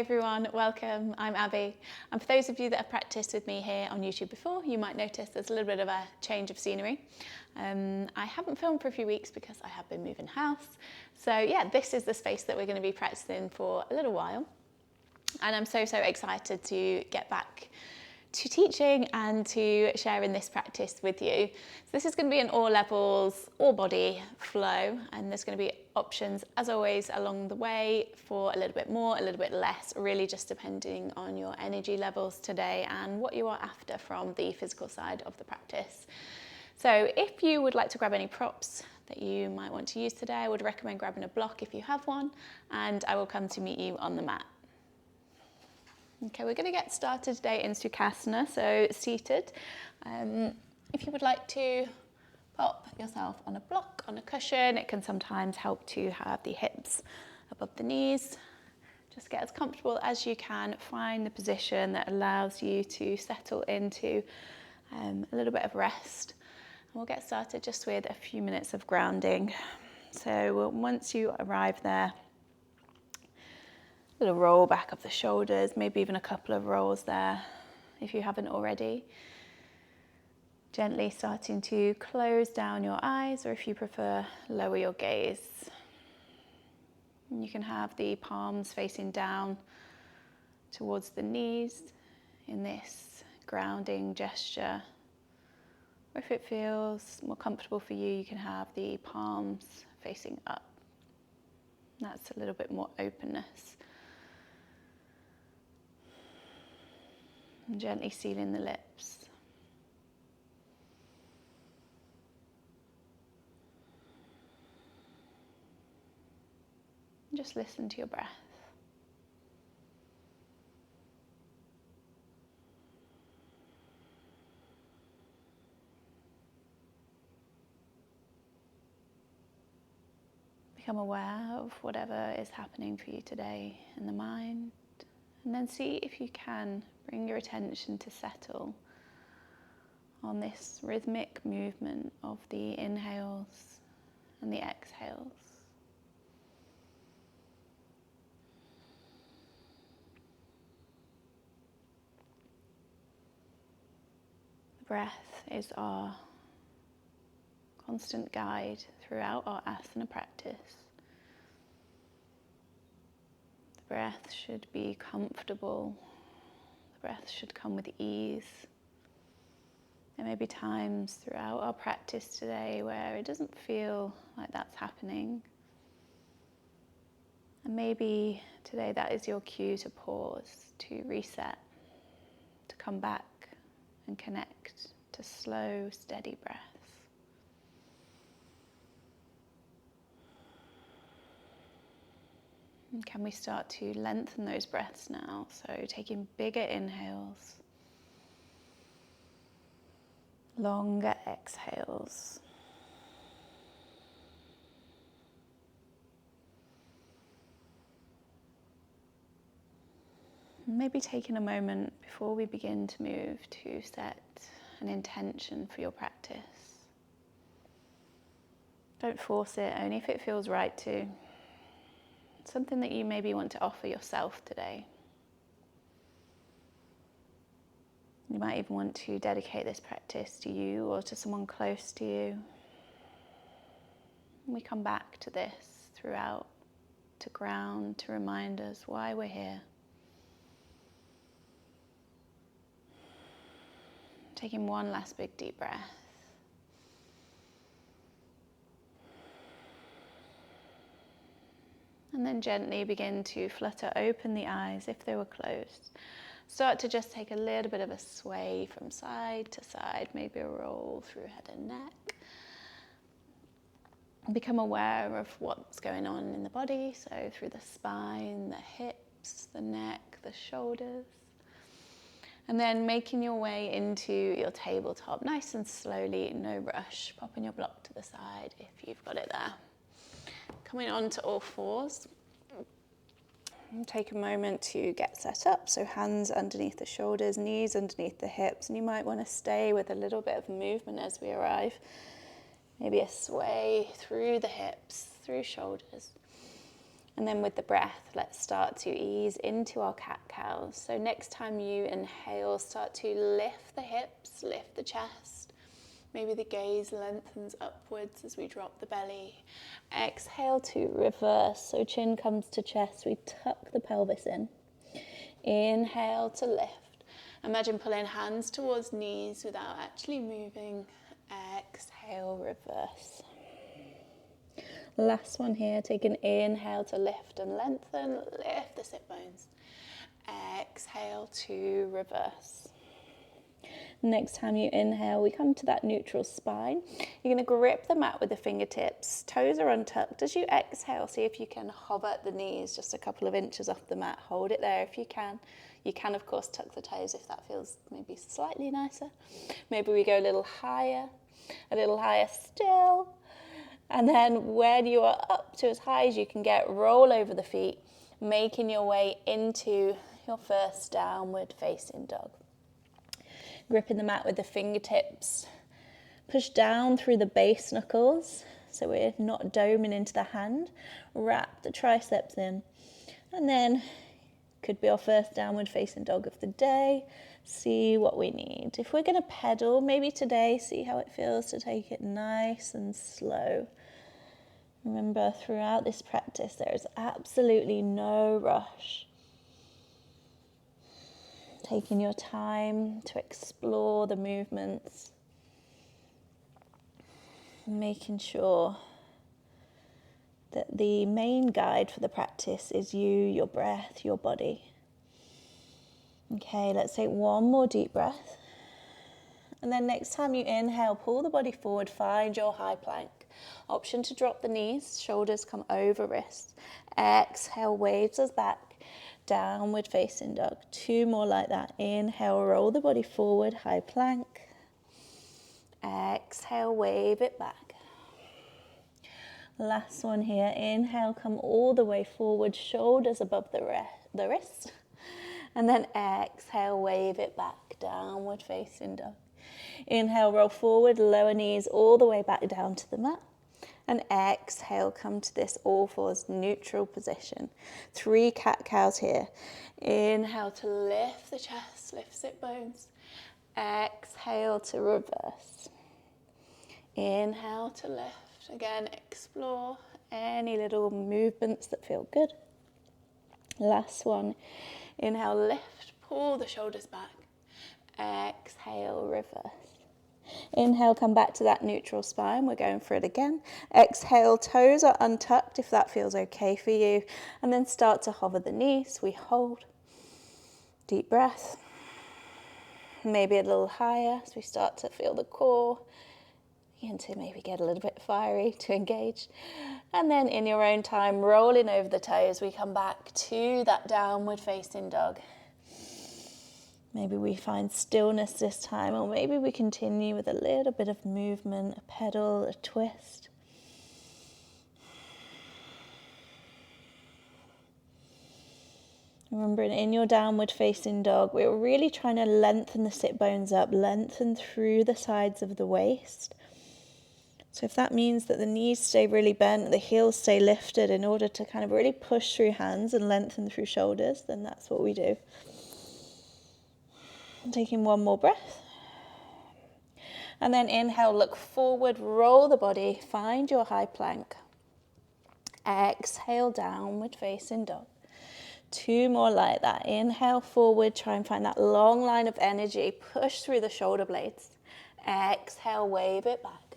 everyone, welcome. I'm Abby. And for those of you that have practiced with me here on YouTube before, you might notice there's a little bit of a change of scenery. I haven't filmed for a few weeks because I have been moving house. So yeah, this is the space that we're going to be practicing for a little while. And I'm so excited to get back to teaching and to sharing this practice with you. So this is going to be an all levels, all body flow, and there's going to be options as always along the way for a little bit more, a little bit less, really just depending on your energy levels today and what you are after from the physical side of the practice. So if you would like to grab any props that you might want to use today, I would recommend grabbing a block if you have one, and I will come to meet you on the mat. Okay, we're going to get started today in Sukhasana, so seated. If you would like to pop yourself on a block, on a cushion, it can sometimes help to have the hips above the knees. Just get as comfortable as you can. Find the position that allows you to settle into a little bit of rest. And we'll get started just with a few minutes of grounding. So once you arrive there, little roll back of the shoulders, maybe even a couple of rolls there if you haven't already. Gently starting to close down your eyes, or if you prefer, lower your gaze. And you can have the palms facing down towards the knees in this grounding gesture. Or if it feels more comfortable for you, you can have the palms facing up. That's a little bit more openness. And gently sealing the lips. And just listen to your breath. Become aware of whatever is happening for you today in the mind. And then see if you can bring your attention to settle on this rhythmic movement of the inhales and the exhales. The breath is our constant guide throughout our asana practice. The breath should be comfortable. The breath should come with ease. There may be times throughout our practice today where it doesn't feel like that's happening. And maybe today that is your cue to pause, to reset, to come back and connect to slow, steady breaths. And can we start to lengthen those breaths now? So taking bigger inhales, longer exhales. Maybe taking a moment before we begin to move to set an intention for your practice. Don't force it, only if it feels right to. Something that you maybe want to offer yourself today. You might even want to dedicate this practice to you or to someone close to you. And we come back to this throughout, to ground, to remind us why we're here. Taking one last big deep breath. And then gently begin to flutter open the eyes if they were closed. Start to just take a little bit of a sway from side to side, maybe a roll through head and neck. Become aware of what's going on in the body, so through the spine, the hips, the neck, the shoulders. And then making your way into your tabletop, nice and slowly, no rush. Popping your block to the side if you've got it there. Coming on to all fours. And take a moment to get set up. So hands underneath the shoulders, knees underneath the hips. And you might want to stay with a little bit of movement as we arrive. Maybe a sway through the hips, through shoulders. And then with the breath, let's start to ease into our cat-cows. So next time you inhale, start to lift the hips, lift the chest. Maybe the gaze lengthens upwards as we drop the belly. Exhale to reverse, so chin comes to chest. We tuck the pelvis in. Inhale to lift. Imagine pulling hands towards knees without actually moving. Exhale, reverse. Last one here, take an inhale to lift and lengthen, lift the sit bones. Exhale to reverse. Next time you inhale, we come to that neutral spine. You're going to grip the mat with the fingertips. Toes are untucked. As you exhale, see if you can hover the knees just a couple of inches off the mat. Hold it there if you can. You can, of course, tuck the toes if that feels maybe slightly nicer. Maybe we go a little higher still. And then when you are up to as high as you can get, roll over the feet, making your way into your first downward facing dog. Gripping the mat with the fingertips. Push down through the base knuckles, so we're not doming into the hand. Wrap the triceps in. And then, could be our first downward facing dog of the day. See what we need. If we're going to pedal, maybe today, see how it feels to take it nice and slow. Remember, throughout this practice, there is absolutely no rush. Taking your time to explore the movements. Making sure that the main guide for the practice is you, your breath, your body. Okay, let's take one more deep breath. And then next time you inhale, pull the body forward, find your high plank. Option to drop the knees, shoulders come over wrists. Exhale, waves us back. Downward facing dog. 2 more like that. Inhale, roll the body forward, high plank. Exhale, wave it back. Last one here. Inhale, come all the way forward, shoulders above the wrist. And then exhale, wave it back. Downward facing dog. Inhale, roll forward, lower knees all the way back down to the mat. And exhale, come to this all fours neutral position. 3 cat-cows here. Inhale to lift the chest, lift sit bones. Exhale to reverse. Inhale to lift. Again, explore any little movements that feel good. Last one. Inhale, lift, pull the shoulders back. Exhale, reverse. Inhale, come back to that neutral spine. We're going for it again. Exhale, toes are untucked if that feels okay for you. And then start to hover the knees. We hold. Deep breath. Maybe a little higher as we start to feel the core. Begin to maybe get a little bit fiery to engage. And then in your own time, rolling over the toes, we come back to that downward facing dog. Maybe we find stillness this time, or maybe we continue with a little bit of movement, a pedal, a twist. Remembering in your downward facing dog, we're really trying to lengthen the sit bones up, lengthen through the sides of the waist. So if that means that the knees stay really bent, the heels stay lifted in order to kind of really push through hands and lengthen through shoulders, then that's what we do. Taking one more breath. And then inhale, look forward, roll the body, find your high plank. Exhale, downward facing dog. 2 more like that. Inhale forward, try and find that long line of energy. Push through the shoulder blades. Exhale, wave it back.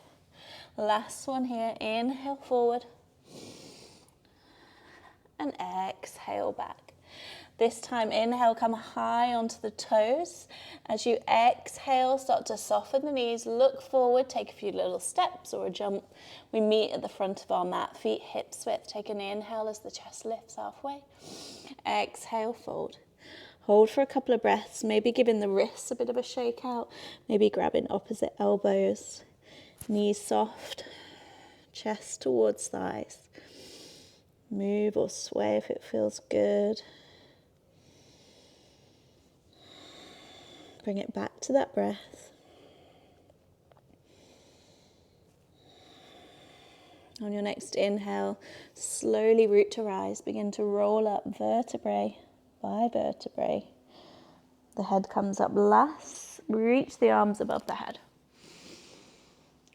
Last one here. Inhale forward. And exhale back. This time, inhale, come high onto the toes. As you exhale, start to soften the knees, look forward, take a few little steps or a jump. We meet at the front of our mat, feet hips width. Take an inhale as the chest lifts halfway. Exhale, fold. Hold for a couple of breaths, maybe giving the wrists a bit of a shake out, maybe grabbing opposite elbows, knees soft, chest towards thighs. Move or sway if it feels good. Bring it back to that breath. On your next inhale, slowly root to rise. Begin to roll up vertebrae by vertebrae. The head comes up last. Reach the arms above the head.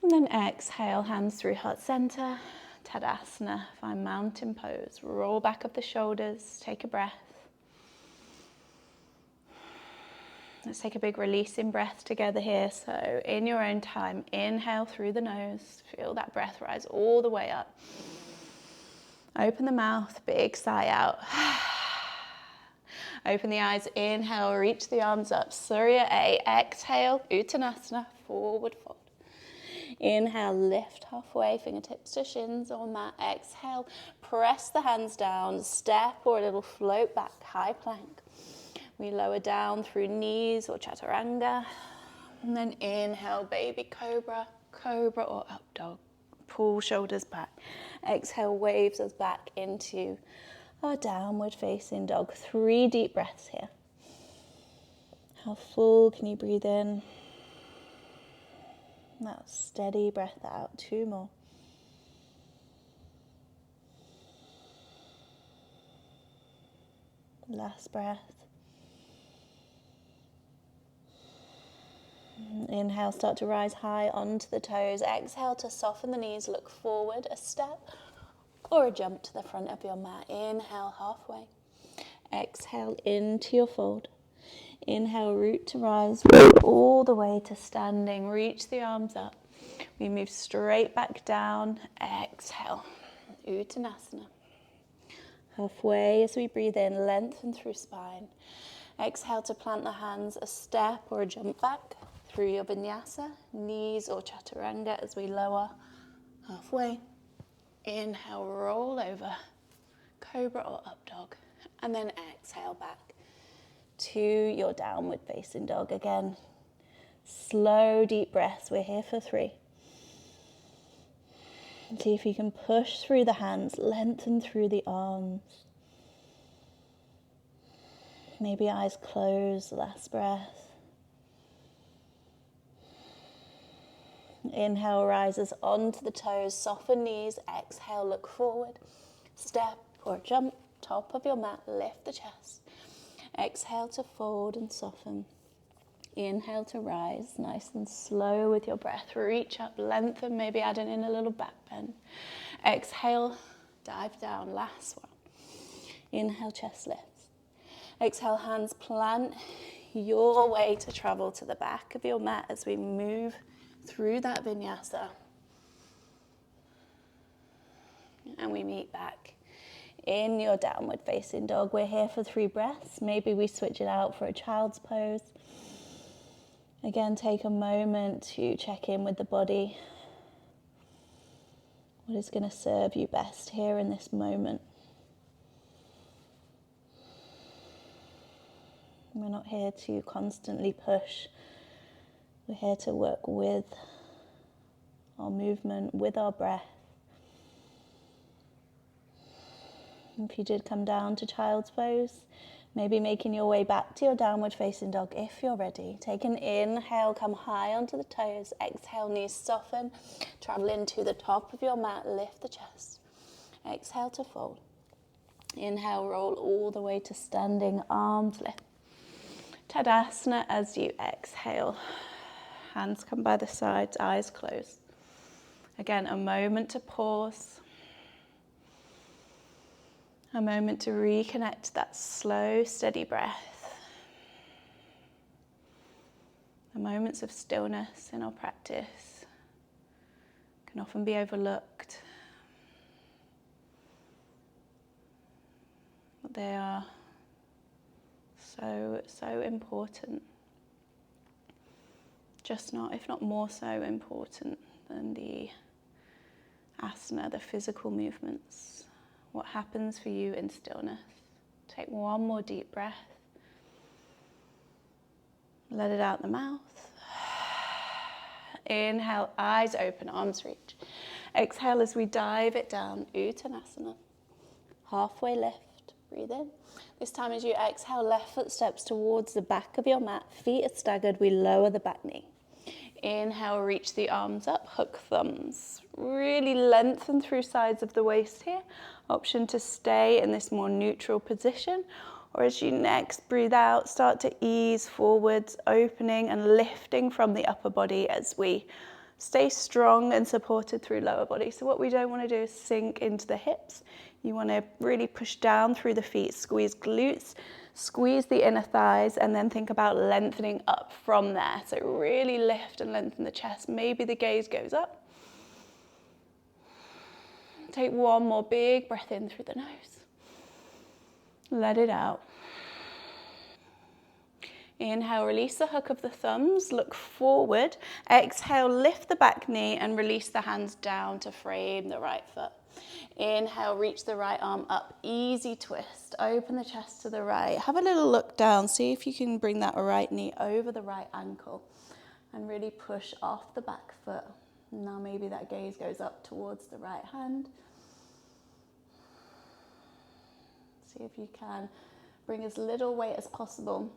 And then exhale, hands through heart center. Tadasana, find mountain pose. Roll back up the shoulders. Take a breath. Let's take a big releasing breath together here. So in your own time, inhale through the nose. Feel that breath rise all the way up. Open the mouth, big sigh out. Open the eyes, inhale, reach the arms up. Surya A, exhale, Uttanasana, forward fold. Inhale, lift halfway, fingertips to shins or mat. Exhale, press the hands down, step or a little float back, high plank. We lower down through knees or chaturanga. And then inhale, baby cobra, cobra or up dog. Pull shoulders back. Exhale, waves us back into our downward facing dog. 3 deep breaths here. How full can you breathe in? That steady breath out. 2 more. Last breath. Inhale, start to rise high onto the toes. Exhale to soften the knees, look forward, a step or a jump to the front of your mat. Inhale, halfway. Exhale into your fold. Inhale, root to rise, roll all the way to standing. Reach the arms up. We move straight back down. Exhale, Uttanasana. Halfway as we breathe in, lengthen through spine. Exhale to plant the hands, a step or a jump back through your vinyasa, knees or chaturanga as we lower halfway. Inhale, roll over, cobra or up dog, and then exhale back to your downward facing dog again. Slow, deep breaths. We're here for 3. See if you can push through the hands, lengthen through the arms. Maybe eyes closed, last breath. Inhale, rises onto the toes, soften knees. Exhale, look forward. Step or jump, top of your mat, lift the chest. Exhale to fold and soften. Inhale to rise, nice and slow with your breath. Reach up, lengthen, maybe adding in a little back bend. Exhale, dive down, last one. Inhale, chest lifts. Exhale, hands plant your way to travel to the back of your mat as we move through that vinyasa. And we meet back in your downward facing dog. We're here for 3 breaths. Maybe we switch it out for a child's pose. Again, take a moment to check in with the body. What is going to serve you best here in this moment? We're not here to constantly push. We're here to work with our movement, with our breath. If you did come down to child's pose, maybe making your way back to your downward facing dog if you're ready. Take an inhale, come high onto the toes. Exhale, knees soften. Travel into the top of your mat, lift the chest. Exhale to fold. Inhale, roll all the way to standing, arms lift. Tadasana as you exhale. Hands come by the sides, eyes closed. Again, a moment to pause. A moment to reconnect to that slow, steady breath. The moments of stillness in our practice can often be overlooked. But they are so important. Just not, if not more so important than the asana, the physical movements. What happens for you in stillness? Take one more deep breath. Let it out the mouth. Inhale, eyes open, arms reach. Exhale as we dive it down, Uttanasana. Halfway lift, breathe in. This time as you exhale, left foot steps towards the back of your mat. Feet are staggered, we lower the back knee. Inhale, reach the arms up, hook thumbs. Really lengthen through sides of the waist here. Option to stay in this more neutral position. Or as you next breathe out, start to ease forwards, opening and lifting from the upper body as we stay strong and supported through lower body. So what we don't want to do is sink into the hips. You want to really push down through the feet, squeeze glutes, squeeze the inner thighs, and then think about lengthening up from there. So really lift and lengthen the chest. Maybe the gaze goes up. Take one more big breath in through the nose. Let it out. Inhale, release the hook of the thumbs, look forward. Exhale, lift the back knee and release the hands down to frame the right foot. Inhale, reach the right arm up, easy twist. Open the chest to the right. Have a little look down. See if you can bring that right knee over the right ankle and really push off the back foot. Now maybe that gaze goes up towards the right hand. See if you can bring as little weight as possible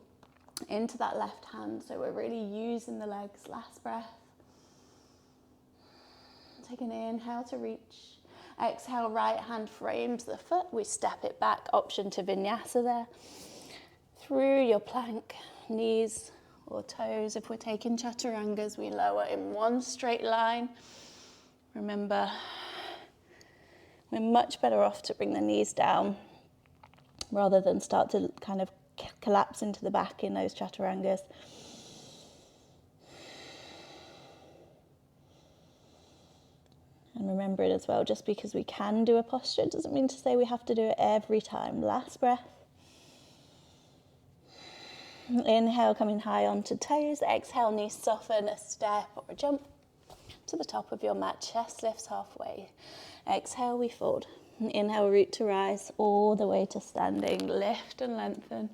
into that left hand. So we're really using the legs. Last breath. Take an inhale to reach. Exhale, right hand frames the foot. We step it back, option to Vinyasa there. Through your plank, knees or toes. If we're taking chaturangas, we lower in one straight line. Remember, we're much better off to bring the knees down rather than start to kind of collapse into the back in those chaturangas. And remember it as well, just because we can do a posture doesn't mean to say we have to do it every time. Last breath. Inhale, coming high onto toes. Exhale, knees soften, a step or a jump to the top of your mat. Chest lifts halfway. Exhale, we fold. Inhale, root to rise all the way to standing. Lift and lengthen.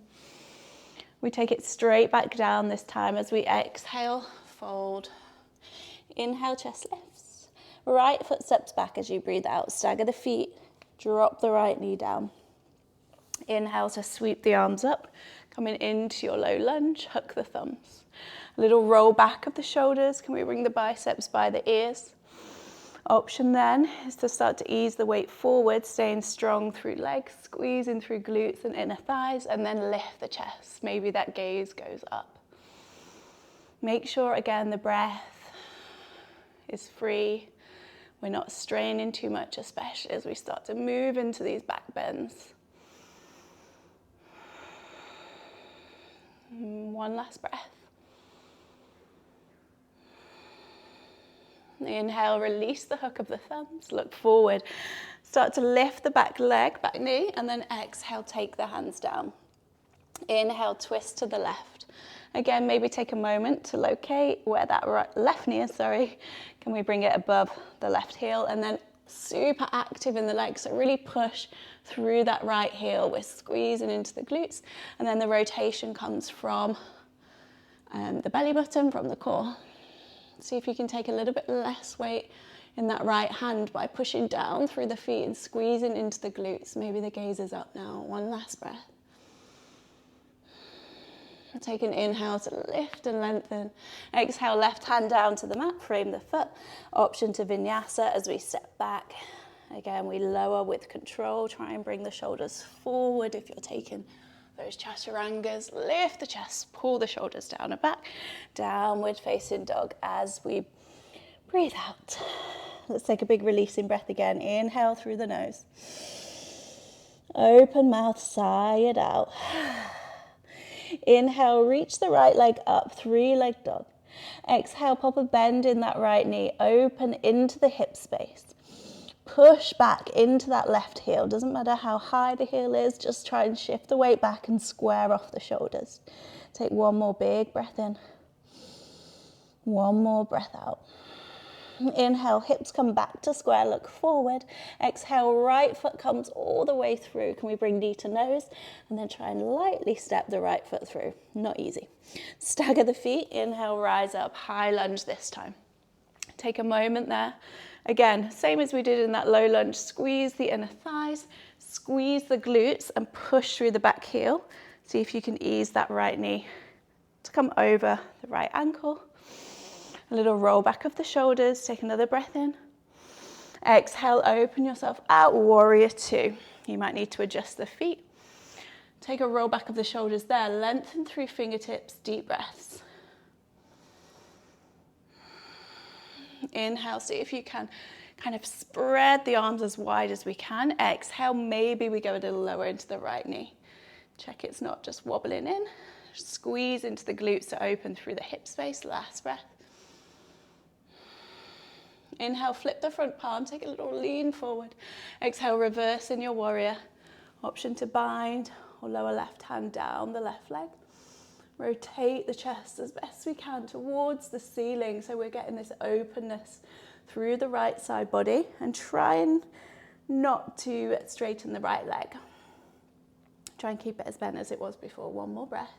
We take it straight back down this time as we exhale, fold. Inhale, chest lifts. Right foot steps back as you breathe out. Stagger the feet. Drop the right knee down. Inhale to sweep the arms up. Coming into your low lunge, hook the thumbs. A little roll back of the shoulders. Can we bring the biceps by the ears? Option then is to start to ease the weight forward, staying strong through legs, squeezing through glutes and inner thighs, and then lift the chest. Maybe that gaze goes up. Make sure, again, the breath is free. We're not straining too much, especially as we start to move into these back bends. One last breath. Inhale, release the hook of the thumbs, look forward. Start to lift the back leg, back knee, and then exhale, take the hands down. Inhale, twist to the left. Again, maybe take a moment to locate where that left knee is, Can we bring it above the left heel? And then super active in the legs, so really push through that right heel. We're squeezing into the glutes, and then the rotation comes from the belly button, from the core. See if you can take a little bit less weight in that right hand by pushing down through the feet and squeezing into the glutes. Maybe the gaze is up now. One last breath. Take an inhale to lift and lengthen. Exhale, left hand down to the mat, frame the foot. Option to Vinyasa as we step back. Again, we lower with control. Try and bring the shoulders forward if you're taking those chaturangas. Lift the chest, pull the shoulders down and back. Downward facing dog as we breathe out. Let's take a big releasing breath again. Inhale through the nose. Open mouth, sigh it out. Inhale, reach the right leg up, three-leg dog. Exhale, pop a bend in that right knee, open into the hip space. Push back into that left heel. Doesn't matter how high the heel is, just try and shift the weight back and square off the shoulders. Take one more big breath in. One more breath out. Inhale, hips come back to square, look forward. Exhale, right foot comes all the way through. Can we bring knee to nose? And then try and lightly step the right foot through. Not easy. Stagger the feet. Inhale, rise up, high lunge this time. Take a moment there. Again, same as we did in that low lunge. Squeeze the inner thighs, squeeze the glutes and push through the back heel. See if you can ease that right knee to come over the right ankle. A little roll back of the shoulders, take another breath in. Exhale, open yourself out, warrior two. You might need to adjust the feet. Take a roll back of the shoulders there, lengthen through fingertips, deep breaths. Inhale, see if you can kind of spread the arms as wide as we can. Exhale, maybe we go a little lower into the right knee. Check it's not just wobbling in. Squeeze into the glutes to open through the hip space, last breath. Inhale, flip the front palm, take a little lean forward. Exhale, reverse in your warrior. Option to bind or lower left hand down the left leg. Rotate the chest as best we can towards the ceiling so we're getting this openness through the right side body, and try and not to straighten the right leg. Try and keep it as bent as it was before. One more breath.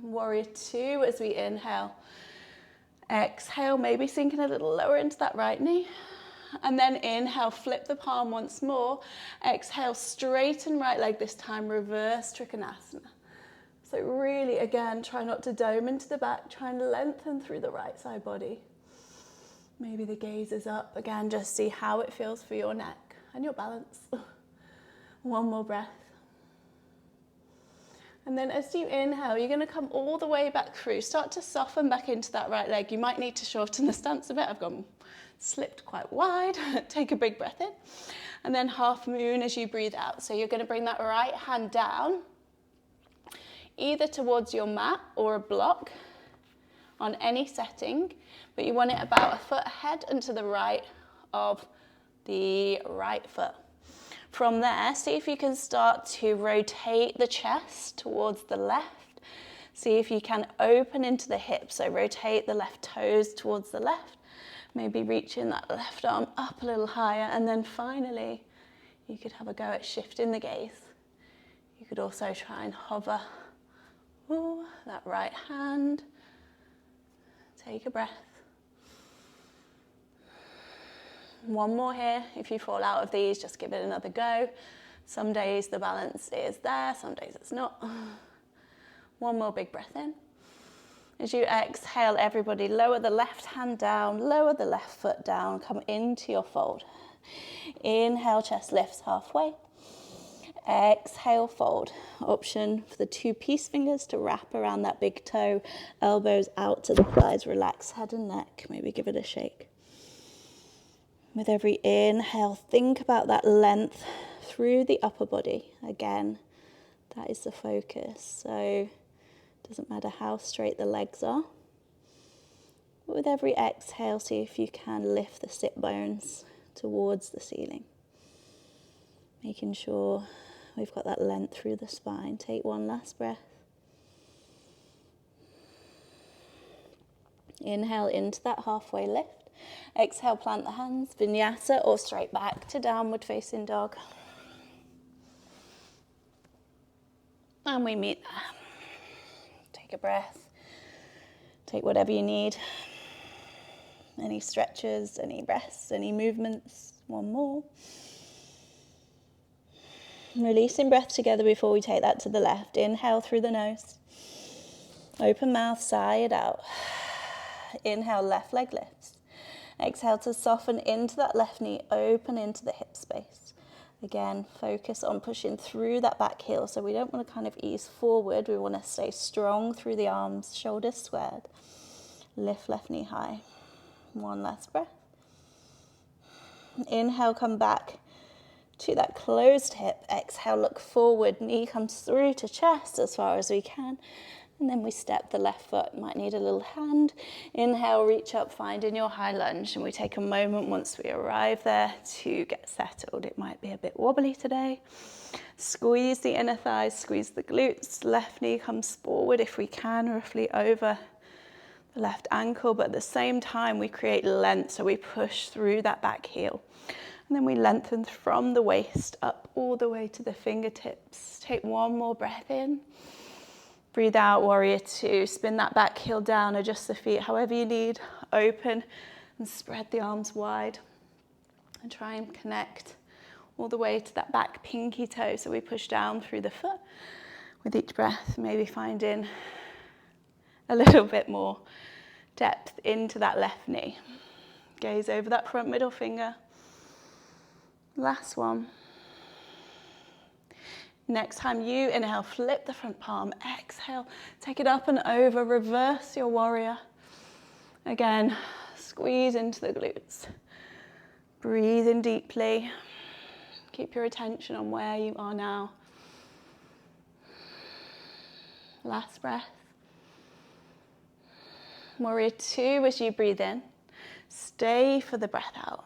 Warrior two as we inhale. Exhale, maybe sinking a little lower into that right knee. And then inhale, flip the palm once more. Exhale, straighten right leg this time, reverse Trikonasana. So really, again, try not to dome into the back, try and lengthen through the right side body. Maybe the gaze is up. Again, just see how it feels for your neck and your balance. One more breath. And then as you inhale, you're going to come all the way back through. Start to soften back into that right leg. You might need to shorten the stance a bit. I've slipped quite wide. Take a big breath in. And then half moon as you breathe out. So you're going to bring that right hand down, either towards your mat or a block on any setting, but you want it about a foot ahead and to the right of the right foot. From there, see if you can start to rotate the chest towards the left. See if you can open into the hips, so rotate the left toes towards the left. Maybe reaching that left arm up a little higher, and then finally, you could have a go at shifting the gaze. You could also try and hover that right hand. Take a breath. One more here. If you fall out of these, just give it another go. Some days the balance is there, some days it's not. One more big breath in. As you exhale, everybody lower the left hand down, lower the left foot down, come into your fold. Inhale, chest lifts halfway. Exhale, fold. Option for the two peace fingers to wrap around that big toe, elbows out to the thighs, relax head and neck, maybe give it a shake. With every inhale, think about that length through the upper body. Again, that is the focus. So it doesn't matter how straight the legs are. But with every exhale, see if you can lift the sit bones towards the ceiling. Making sure we've got that length through the spine. Take one last breath. Inhale into that halfway lift. Exhale, plant the hands, Vinyasa, or straight back to downward facing dog. And we meet there. Take a breath. Take whatever you need. Any stretches, any rests, any movements. One more. Releasing breath together before we take that to the left. Inhale through the nose. Open mouth, sigh it out. Inhale, left leg lifts. Exhale to soften into that left knee, open into the hip space. Again, focus on pushing through that back heel. So we don't want to kind of ease forward. We want to stay strong through the arms, shoulders squared. Lift left knee high. One last breath. Inhale, come back to that closed hip. Exhale, look forward. Knee comes through to chest as far as we can. And then we step the left foot. Might need a little hand. Inhale, reach up, find in your high lunge. And we take a moment once we arrive there to get settled. It might be a bit wobbly today. Squeeze the inner thighs, squeeze the glutes. Left knee comes forward if we can, roughly over the left ankle. But at the same time, we create length. So we push through that back heel. And then we lengthen from the waist up all the way to the fingertips. Take one more breath in. Breathe out, warrior two. Spin that back heel down, adjust the feet however you need. Open and spread the arms wide. And try and connect all the way to that back pinky toe. So we push down through the foot. With each breath, maybe finding a little bit more depth into that left knee. Gaze over that front middle finger. Last one. Next time you inhale, flip the front palm. Exhale, take it up and over. Reverse your warrior. Again, squeeze into the glutes. Breathe in deeply. Keep your attention on where you are now. Last breath. Warrior two as you breathe in. Stay for the breath out.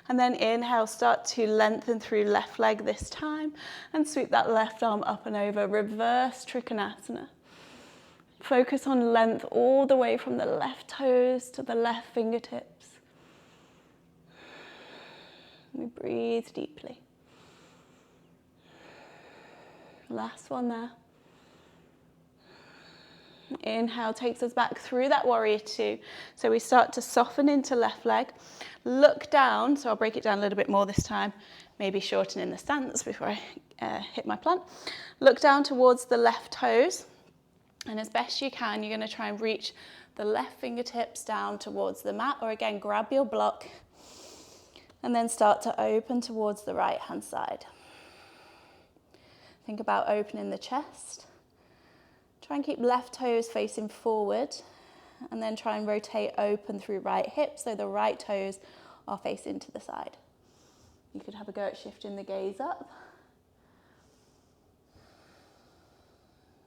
And then inhale, start to lengthen through left leg this time and sweep that left arm up and over. Reverse Trikonasana. Focus on length all the way from the left toes to the left fingertips. We breathe deeply. Last one there. Inhale takes us back through that warrior two. So we start to soften into left leg. Look down, so I'll break it down a little bit more this time, maybe shorten in the stance before I hit my plant. Look down towards the left toes, and as best you can, you're going to try and reach the left fingertips down towards the mat, or again, grab your block, and then start to open towards the right hand side. Think about opening the chest. Try and keep left toes facing forward, and then try and rotate open through right hip so the right toes are facing to the side. You could have a go at shifting the gaze up.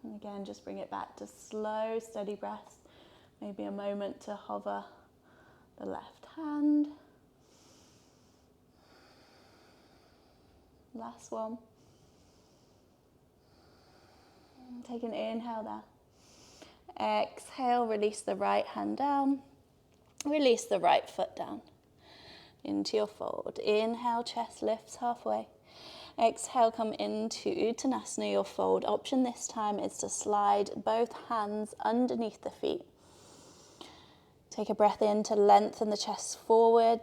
And again, just bring it back to slow, steady breaths. Maybe a moment to hover the left hand. Last one. Take an inhale there. Exhale, release the right hand down. Release the right foot down into your fold. Inhale, chest lifts halfway. Exhale, come into Uttanasana, your fold option this time is to slide both hands underneath the feet. Take a breath in to lengthen the chest forward,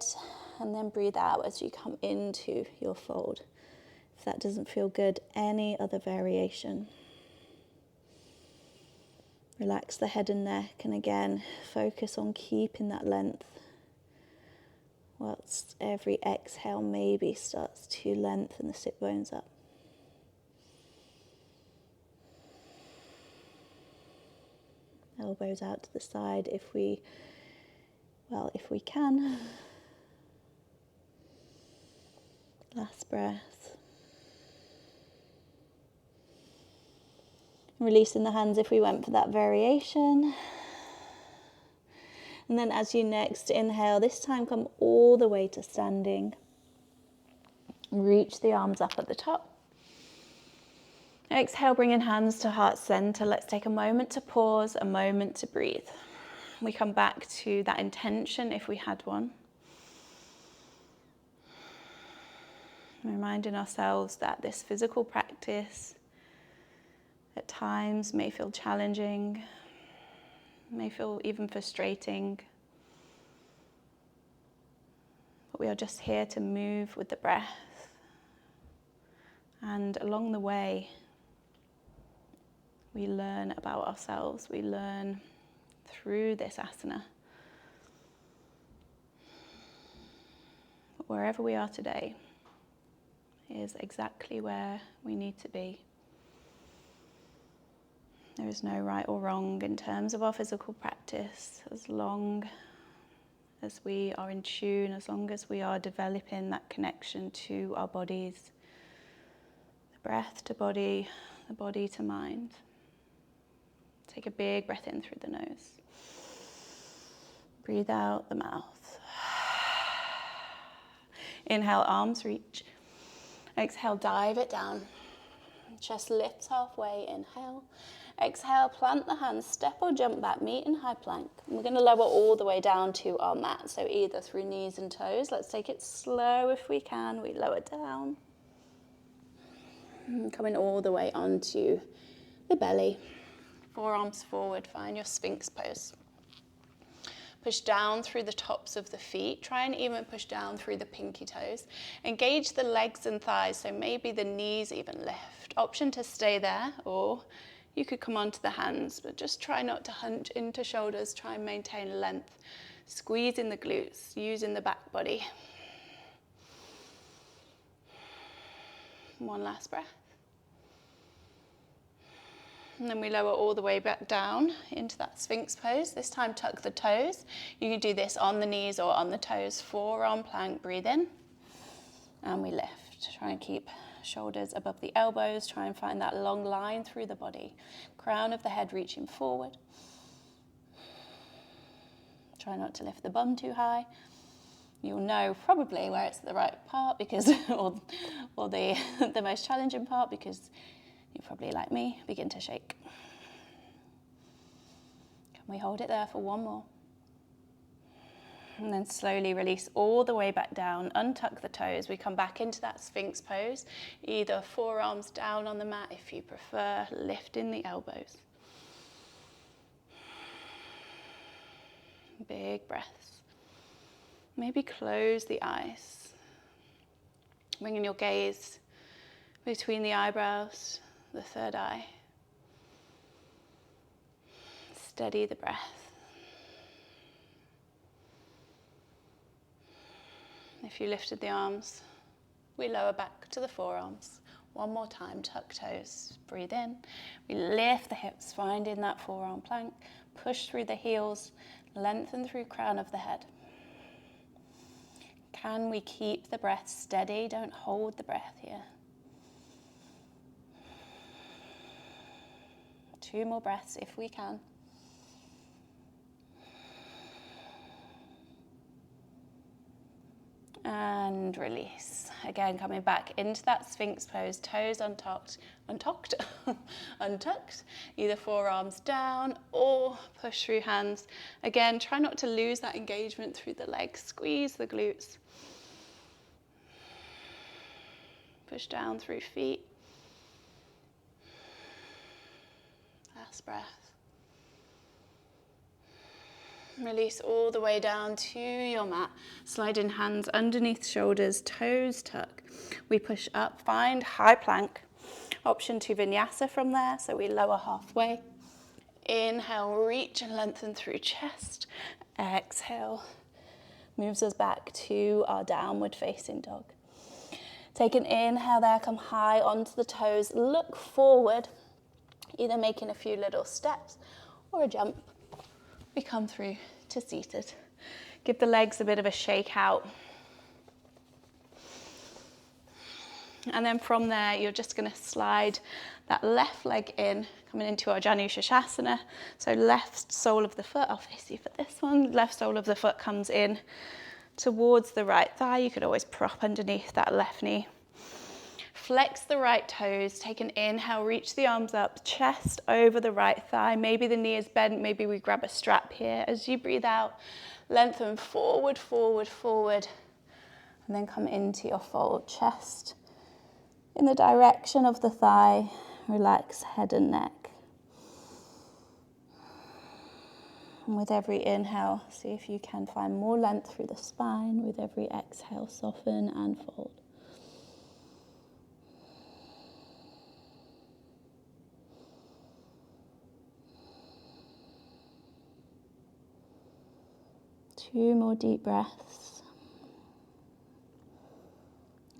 and then breathe out as you come into your fold. If that doesn't feel good, any other variation. Relax the head and neck, and again, focus on keeping that length. Whilst every exhale maybe starts to lengthen the sit bones up. Elbows out to the side if we can. Last breath. Releasing the hands if we went for that variation. And then as you next inhale, this time come all the way to standing. Reach the arms up at the top. Exhale, bringing hands to heart center. Let's take a moment to pause, a moment to breathe. We come back to that intention if we had one. Reminding ourselves that this physical practice at times may feel challenging, may feel even frustrating, but we are just here to move with the breath, and along the way we learn about ourselves, we learn through this asana. But wherever we are today is exactly where we need to be. There is no right or wrong in terms of our physical practice, as long as we are in tune, as long as we are developing that connection to our bodies, the breath to body, the body to mind. Take a big breath in through the nose. Breathe out the mouth. Inhale, arms reach. Exhale, dive it down. Chest lifts halfway, inhale. Exhale, plant the hands, step or jump back, meet in high plank. We're going to lower all the way down to our mat, so either through knees and toes. Let's take it slow if we can. We lower down. Coming all the way onto the belly. Forearms forward, find your Sphinx pose. Push down through the tops of the feet. Try and even push down through the pinky toes. Engage the legs and thighs, so maybe the knees even lift. Option to stay there, or You could come onto the hands, but just try not to hunch into shoulders. Try and maintain length. Squeezing the glutes, using the back body. One last breath. And then we lower all the way back down into that Sphinx pose. This time tuck the toes. You can do this on the knees or on the toes. Forearm plank, breathe in. And we lift. Try and keep shoulders above the elbows. Try and find that long line through the body. Crown of the head reaching forward. Try not to lift the bum too high. You'll know probably where it's the right part because, or the most challenging part, because you probably, like me, begin to shake. Can we hold it there for one more? And then slowly release all the way back down, untuck the toes. We come back into that Sphinx pose, either forearms down on the mat if you prefer, lifting the elbows. Big breaths. Maybe close the eyes. Bringing your gaze between the eyebrows, the third eye. Steady the breath. If you lifted the arms, we lower back to the forearms. One more time, tuck toes, breathe in. We lift the hips, finding that forearm plank. Push through the heels, lengthen through crown of the head. Can we keep the breath steady? Don't hold the breath here. 2 more breaths if we can. And release. Again, coming back into that Sphinx pose, toes untucked, either forearms down or push through hands. Again, try not to lose that engagement through the legs. Squeeze the glutes. Push down through feet. Last breath. Release all the way down to your mat. Sliding hands underneath shoulders, toes tuck. We push up, find high plank. Option to Vinyasa from there, so we lower halfway. Inhale, reach and lengthen through chest. Exhale, moves us back to our downward facing dog. Take an inhale there, come high onto the toes, look forward, either making a few little steps or a jump. We come through to seated. Give the legs a bit of a shake out. And then from there, you're just going to slide that left leg in, coming into our Janu Shasana. So left sole of the foot, I'll face you for this one. Left sole of the foot comes in towards the right thigh. You could always prop underneath that left knee. Flex the right toes, take an inhale, reach the arms up, chest over the right thigh. Maybe the knee is bent, maybe we grab a strap here. As you breathe out, lengthen forward, forward, forward, and then come into your fold. Chest in the direction of the thigh, relax head and neck. And with every inhale, see if you can find more length through the spine. With every exhale, soften and fold. Two more deep breaths.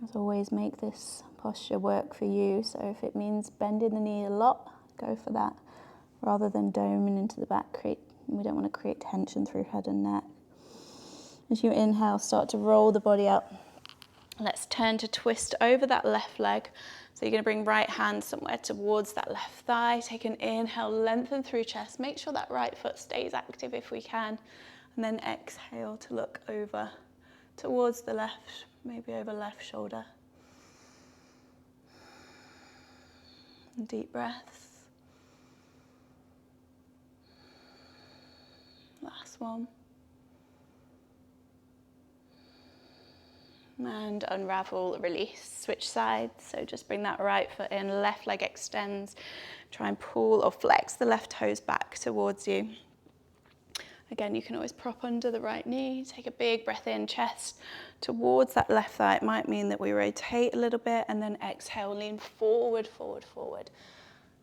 As always, make this posture work for you. So if it means bending the knee a lot, go for that. Rather than doming into the back, we don't want to create tension through head and neck. As you inhale, start to roll the body up. Let's turn to twist over that left leg. So you're going to bring right hand somewhere towards that left thigh. Take an inhale, lengthen through chest. Make sure that right foot stays active if we can. And then exhale to look over towards the left, maybe over left shoulder. And deep breaths. Last one. And unravel, release, switch sides. So just bring that right foot in, left leg extends. Try and pull or flex the left toes back towards you. Again, you can always prop under the right knee. Take a big breath in, chest towards that left thigh. It might mean that we rotate a little bit and then exhale, lean forward, forward, forward.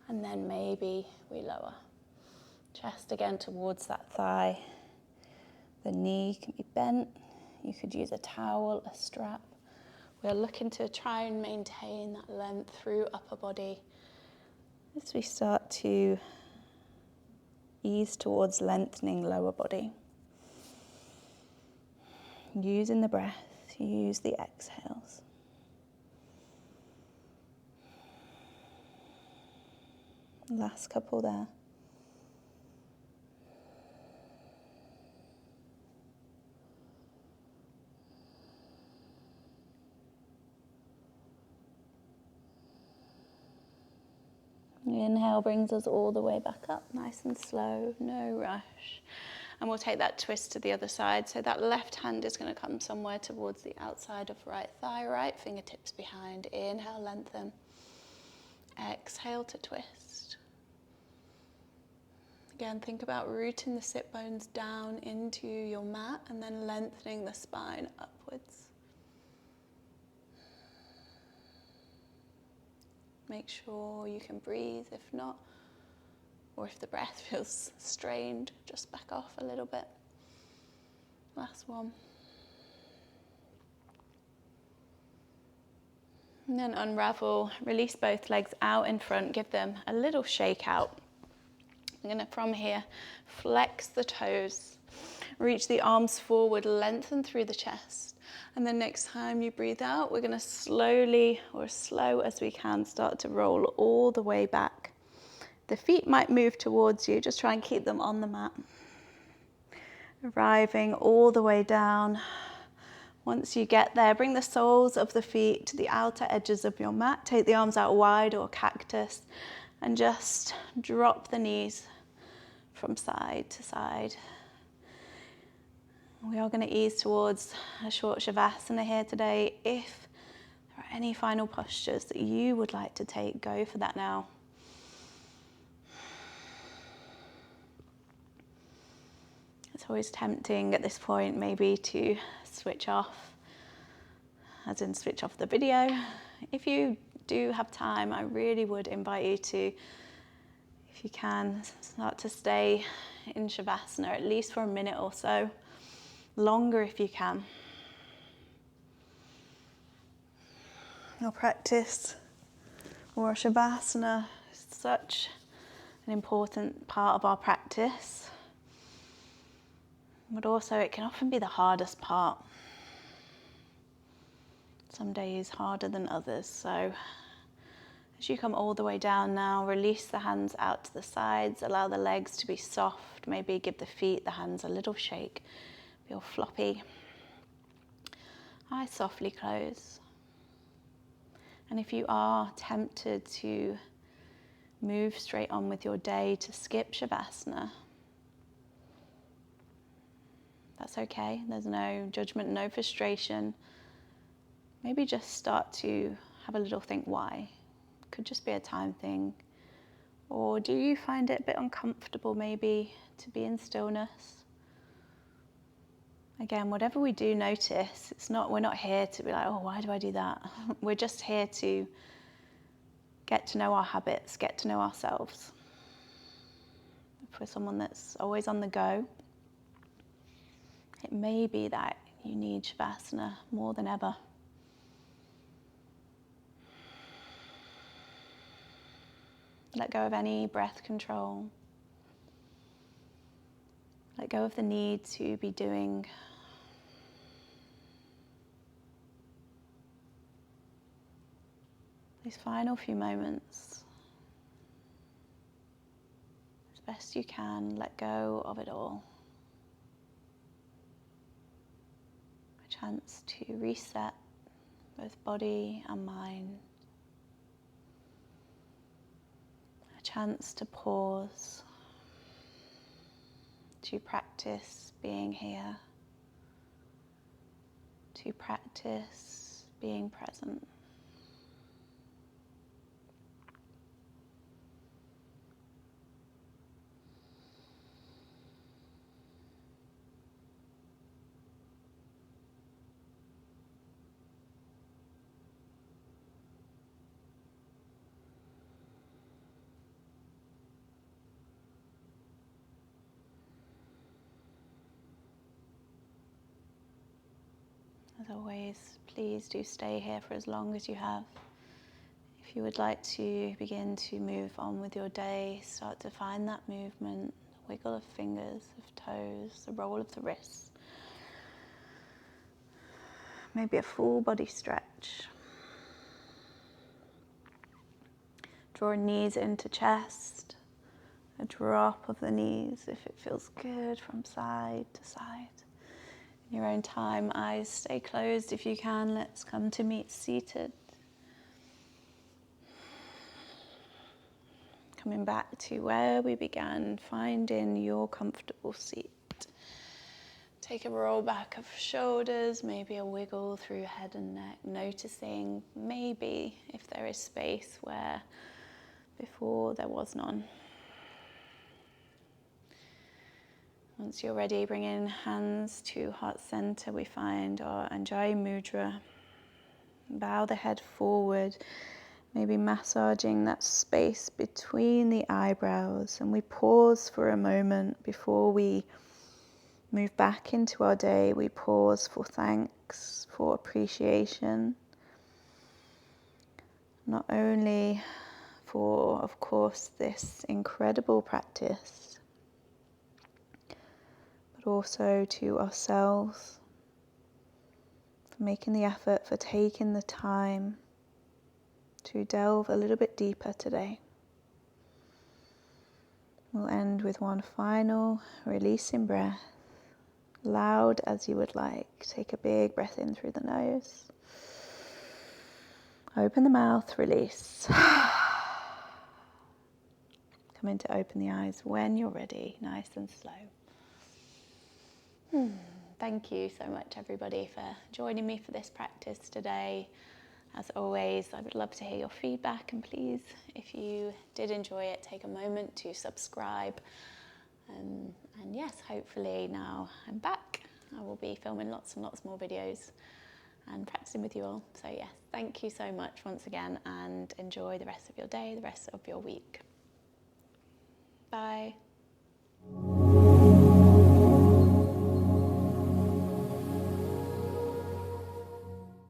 And then maybe we lower. Chest again towards that thigh. The knee can be bent. You could use a towel, a strap. We're looking to try and maintain that length through upper body as we start to ease towards lengthening lower body. Using the breath, use the exhales. Last couple there. The inhale brings us all the way back up, nice and slow, no rush. And we'll take that twist to the other side. So that left hand is going to come somewhere towards the outside of right thigh, right fingertips behind. Inhale, lengthen. Exhale to twist. Again, think about rooting the sit bones down into your mat and then lengthening the spine upwards. Make sure you can breathe. If not, or if the breath feels strained, just back off a little bit. Last one. And then unravel, release both legs out in front, give them a little shake out. I'm going to, from here, flex the toes, reach the arms forward, lengthen through the chest. And then next time you breathe out, we're going to slowly, or as slow as we can, start to roll all the way back. The feet might move towards you, just try and keep them on the mat. Arriving all the way down. Once you get there, bring the soles of the feet to the outer edges of your mat. Take the arms out wide or cactus and just drop the knees from side to side. We are going to ease towards a short Shavasana here today. If there are any final postures that you would like to take, go for that now. It's always tempting at this point maybe to switch off, as in switch off the video. If you do have time, I really would invite you to, if you can, start to stay in Shavasana at least for a minute or so. Longer if you can. Your practice or Shavasana is such an important part of our practice, but also it can often be the hardest part. Some days harder than others. So as you come all the way down now, release the hands out to the sides, allow the legs to be soft, maybe give the feet, the hands a little shake. Feel floppy. Eyes softly close. And if you are tempted to move straight on with your day, to skip Shavasana, that's okay. There's no judgment, no frustration. Maybe just start to have a little think why. Could just be a time thing. Or do you find it a bit uncomfortable maybe to be in stillness? Again, whatever we do notice, we're not here to be like, oh, why do I do that? We're just here to get to know our habits, get to know ourselves. If we're someone that's always on the go, it may be that you need Shavasana more than ever. Let go of any breath control. Let go of the need to be doing. These final few moments, as best you can, let go of it all. A chance to reset both body and mind. A chance to pause, to practice being here, to practice being present. As always, please do stay here for as long as you have. If you would like to begin to move on with your day, start to find that movement, the wiggle of fingers, of toes, the roll of the wrists. Maybe a full body stretch. Draw knees into chest, a drop of the knees if it feels good from side to side. In your own time, eyes stay closed if you can. Let's come to meet seated. Coming back to where we began, finding your comfortable seat. Take a roll back of shoulders, maybe a wiggle through head and neck, noticing maybe if there is space where before there was none. Once you're ready, bring in hands to heart center. We find our Anjali Mudra. Bow the head forward, maybe massaging that space between the eyebrows, and we pause for a moment before we move back into our day. We pause for thanks, for appreciation, not only for, of course, this incredible practice, but also to ourselves, for making the effort, for taking the time to delve a little bit deeper today. We'll end with one final releasing breath, loud as you would like. Take a big breath in through the nose. Open the mouth, release. Come in to open the eyes when you're ready, nice and slow. Thank you so much, everybody, for joining me for this practice today. As always, I would love to hear your feedback, and please, if you did enjoy it, take a moment to subscribe. And yes, hopefully now I'm back. I will be filming lots and lots more videos and practicing with you all. So yes, thank you so much once again, and enjoy the rest of your day, the rest of your week. Bye.